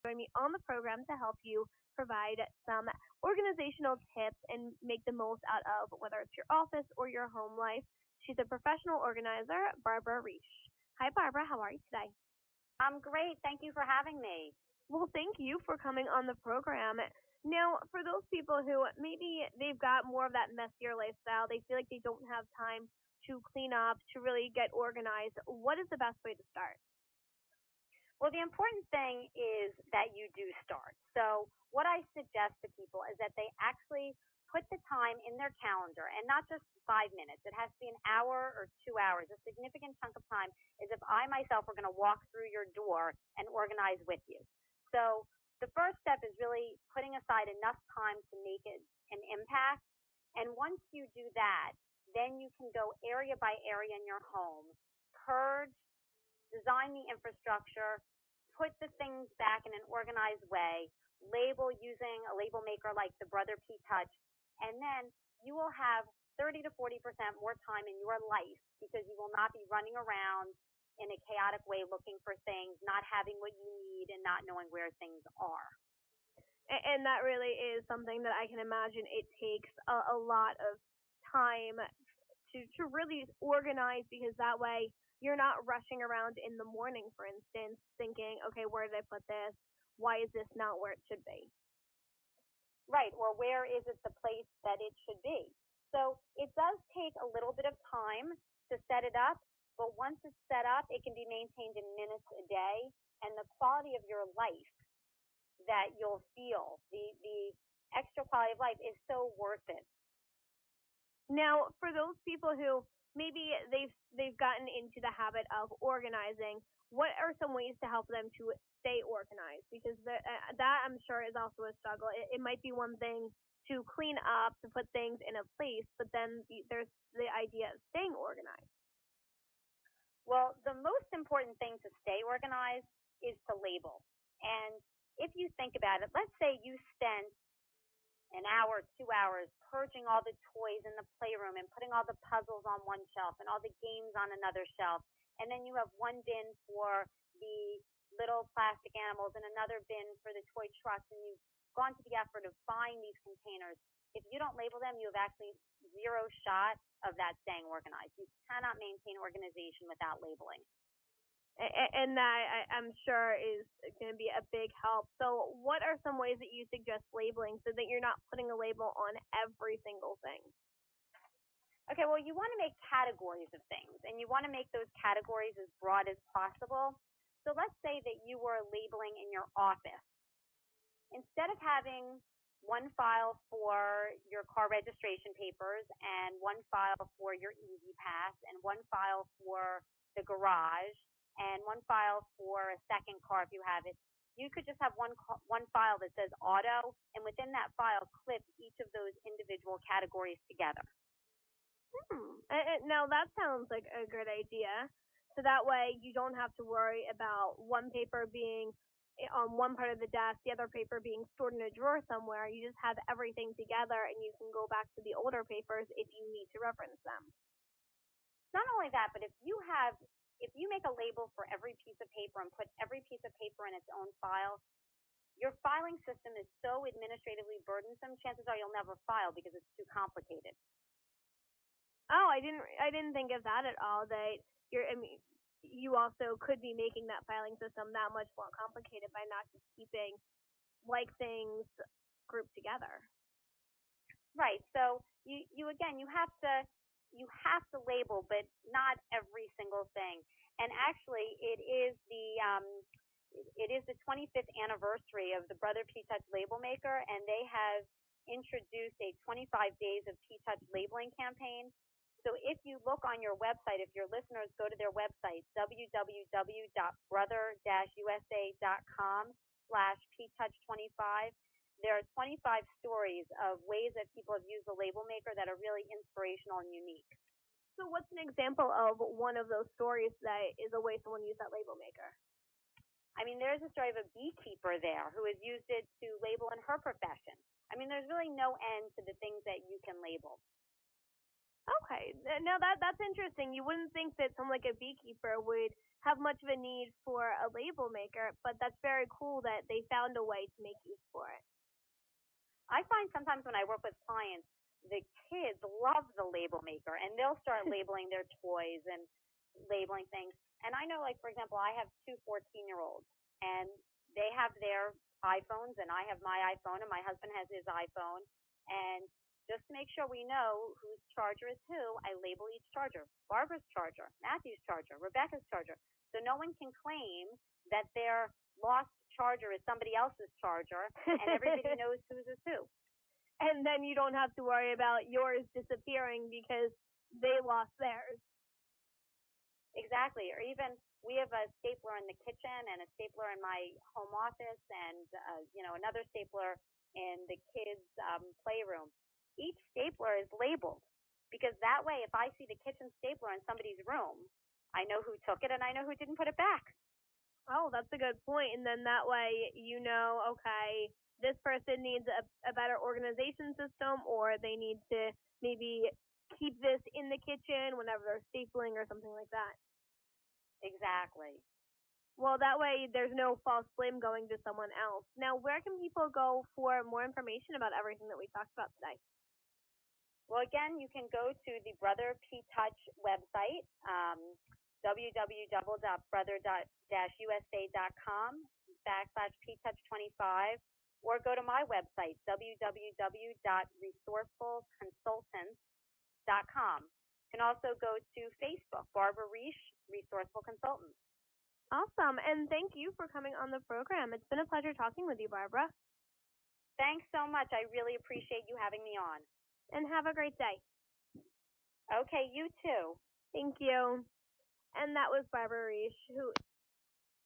join me on the program to help you provide some organizational tips and make the most out of whether it's your office or your home life. She's a professional organizer, Barbara Reich. Hi, Barbara. How are you today? I'm great. Thank you for having me. Well, thank you for coming on the program. Now, for those people who maybe they've got more of that messier lifestyle, they feel like they don't have time to clean up, to really get organized, what is the best way to start? Well, the important thing is that you do start. So what I suggest to people is that they actually put the time in their calendar, and not just 5 minutes. It has to be an hour or 2 hours. A significant chunk of time is if I myself were going to walk through your door and organize with you. So the first step is really putting aside enough time to make it an impact. And once you do that, then you can go area by area in your home, purge, design the infrastructure, put the things back in an organized way, label using a label maker like the Brother P Touch, and then you will have 30 to 40% more time in your life because you will not be running around in a chaotic way looking for things, not having what you need, and not knowing where things are. And that really is something that I can imagine it takes a lot of time to really organize, because that way you're not rushing around in the morning, for instance, thinking, okay, where did I put this? Why is this not where it should be? Right, or where is it the place that it should be? So it does take a little bit of time to set it up, but once it's set up, it can be maintained in minutes a day, and the quality of your life that you'll feel, the extra quality of life is so worth it. Now, for those people who maybe they've gotten into the habit of organizing, what are some ways to help them to stay organized? Because that I'm sure is also a struggle. It might be one thing to clean up, to put things in a place, but then there's the idea of staying organized. Well, the most important thing to stay organized is to label. And if you think about it, let's say you spend an hour, 2 hours purging all the toys in the playroom and putting all the puzzles on one shelf and all the games on another shelf. And then you have one bin for the little plastic animals and another bin for the toy trucks, and you've gone to the effort of buying these containers. If you don't label them, you have actually zero shot of that staying organized. You cannot maintain organization without labeling. And that I'm sure is going to be a big help. So what are some ways that you suggest labeling so that you're not putting a label on every single thing? Okay, well, you want to make categories of things, and you want to make those categories as broad as possible. So let's say that you were labeling in your office. Instead of having one file for your car registration papers and one file for your Easy Pass and one file for the garage and one file for a second car if you have it, you could just have one file that says auto, and within that file clip each of those individual categories together. Now that sounds like a good idea. So that way you don't have to worry about one paper being on one part of the desk, the other paper being stored in a drawer somewhere. You just have everything together, and you can go back to the older papers if you need to reference them. Not only that, but if you make a label for every piece of paper and put every piece of paper in its own file, your filing system is so administratively burdensome, chances are you'll never file because it's too complicated. Oh, I didn't think of that at all. That you also could be making that filing system that much more complicated by not just keeping like things grouped together. Right. So you again you have to label, but not every single thing. And actually, it is the 25th anniversary of the Brother P Touch Label Maker, and they have introduced a 25 days of P Touch labeling campaign. So if you look on your website, if your listeners go to their website, www.brother-usa.com/ptouch25, there are 25 stories of ways that people have used the label maker that are really inspirational and unique. So what's an example of one of those stories that is a way someone used that label maker? I mean, there's a story of a beekeeper there who has used it to label in her profession. I mean, there's really no end to the things that you can label. Okay, now that's interesting. You wouldn't think that someone like a beekeeper would have much of a need for a label maker, but that's very cool that they found a way to make use for it. I find sometimes when I work with clients, the kids love the label maker and they'll start labeling their toys and labeling things. And I know, like, for example, I have two 14-year-olds and they have their iPhones and I have my iPhone and my husband has his iPhone. And just to make sure we know whose charger is who, I label each charger. Barbara's charger, Matthew's charger, Rebecca's charger. So no one can claim that their lost charger is somebody else's charger and everybody knows whose is who. And then you don't have to worry about yours disappearing because they lost theirs. Exactly. Or even we have a stapler in the kitchen and a stapler in my home office and another stapler in the kids' playroom. Each stapler is labeled because that way, if I see the kitchen stapler in somebody's room, I know who took it and I know who didn't put it back. Oh, that's a good point. And then that way you know, okay, this person needs a better organization system, or they need to maybe keep this in the kitchen whenever they're stapling or something like that. Exactly. Well, that way there's no false blame going to someone else. Now, where can people go for more information about everything that we talked about today? Well, again, you can go to the Brother P Touch website, www.brother-usa.com/ptouch25, or go to my website, www.resourcefulconsultants.com. You can also go to Facebook, Barbara Reich, Resourceful Consultants. Awesome. And thank you for coming on the program. It's been a pleasure talking with you, Barbara. Thanks so much. I really appreciate you having me on. And have a great day. Okay, you too. Thank you. And that was Barbara Reich, who